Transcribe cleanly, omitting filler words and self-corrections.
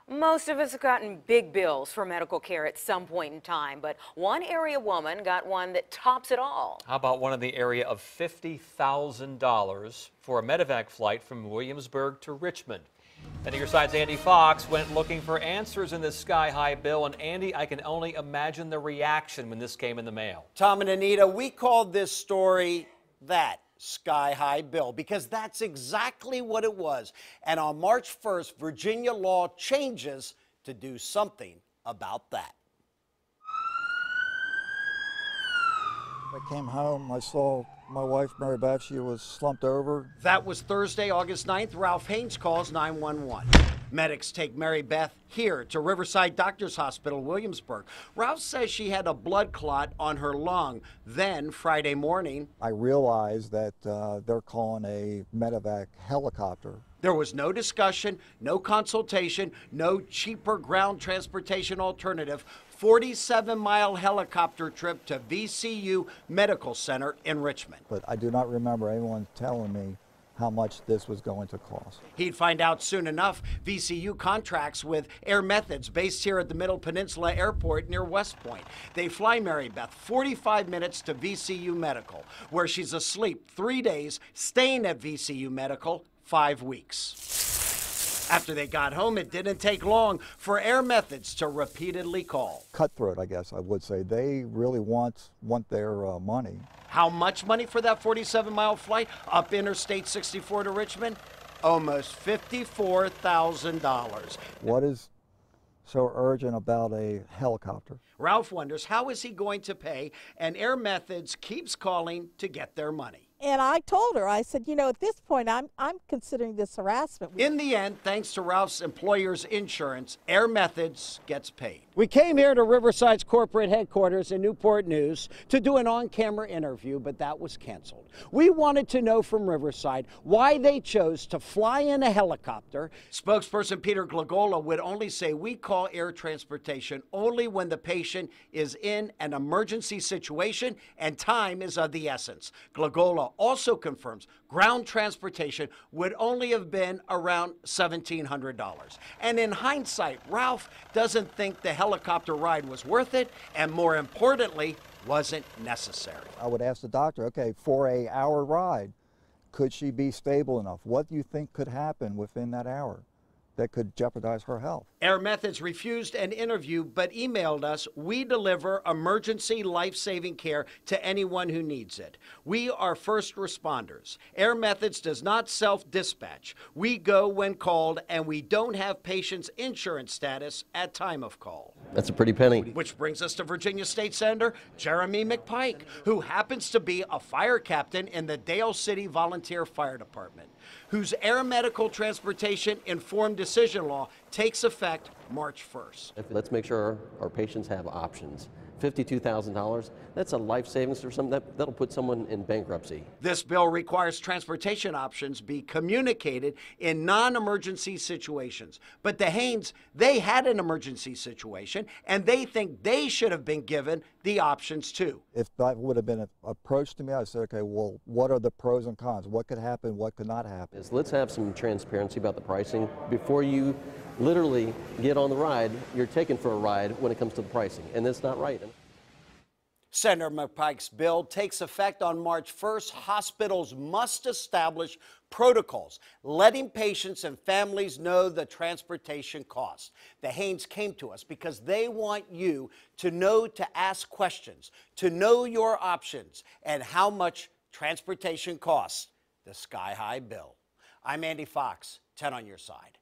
Most of us have gotten big bills for medical care at some point in time, but one area woman got one that tops it all. How about one in the area of $50,000 for a medevac flight from Williamsburg to Richmond? Then your side's Andy Fox went looking for answers in this sky-high bill, and Andy, I can only imagine the reaction when this came in the mail. Tom and Anita, we called this story that sky-high bill because that's exactly what it was. And on March 1st, Virginia law changes to do something about that. I came home, I saw my wife, Mary Beth, she was slumped over. That was Thursday, August 9th. Ralph Haynes calls 911. Medics take Mary Beth here to Riverside Doctors Hospital, Williamsburg. Ralph says she had a blood clot on her lung. Then, Friday morning, I realized that they're calling a medevac helicopter. There was no discussion, no consultation, no cheaper ground transportation alternative. 47-mile helicopter trip to VCU Medical Center in Richmond. But I do not remember anyone telling me how much this was going to cost. He'd find out soon enough. VCU contracts with Air Methods based here at the Middle Peninsula Airport near West Point. They fly Mary Beth 45 minutes to VCU Medical, where she's asleep 3 days, staying at VCU Medical 5 weeks. After they got home, it didn't take long for Air Methods to repeatedly call. Cutthroat, I guess I would say. They really want their money. How much money for that 47-mile flight up Interstate 64 to Richmond? Almost $54,000. What is so urgent about a helicopter? Ralph wonders how is he going to pay, and Air Methods keeps calling to get their money. And I told her, I said, you know, at this point, I'm considering this harassment. In the end, thanks to Ralph's employer's insurance, Air Methods gets paid. We came here to Riverside's corporate headquarters in Newport News to do an on-camera interview, but that was canceled. We wanted to know from Riverside why they chose to fly in a helicopter. Spokesperson Peter Glagola would only say we call air transportation only when the patient is in an emergency situation and time is of the essence. Glagola also confirms ground transportation would only have been around $1,700. And in hindsight, Ralph doesn't think the helicopter ride was worth it, and more importantly, wasn't necessary. I would ask the doctor, okay, for an hour ride, could she be stable enough? What do you think could happen within that hour that could jeopardize her health? Air Methods refused an interview but emailed us, "We deliver emergency life-saving care to anyone who needs it. We are first responders. Air Methods does not self-dispatch. We go when called, and we don't have patients' insurance status at time of call." That's a pretty penny. Which brings us to Virginia State Senator Jeremy McPike, who happens to be a fire captain in the Dale City Volunteer Fire Department, whose air medical transportation informed decision law takes effect March 1st. Let's make sure our patients have options. $52,000, that's a life savings for some, that'll put someone in bankruptcy. This bill requires transportation options be communicated in non-emergency situations. But the Haynes, they had an emergency situation, and they think they should have been given the options too. If that would have been an approach to me, I'd say, okay, well, what are the pros and cons? What could happen, what could not happen? Let's have some transparency about the pricing. Before you literally get on the ride, you're taken for a ride when it comes to the pricing, and that's not right. Senator McPike's bill takes effect on March 1st. Hospitals must establish protocols, letting patients and families know the transportation costs. The Haynes came to us because they want you to know to ask questions, to know your options, and how much transportation costs. The sky-high bill. I'm Andy Fox, 10 on your side.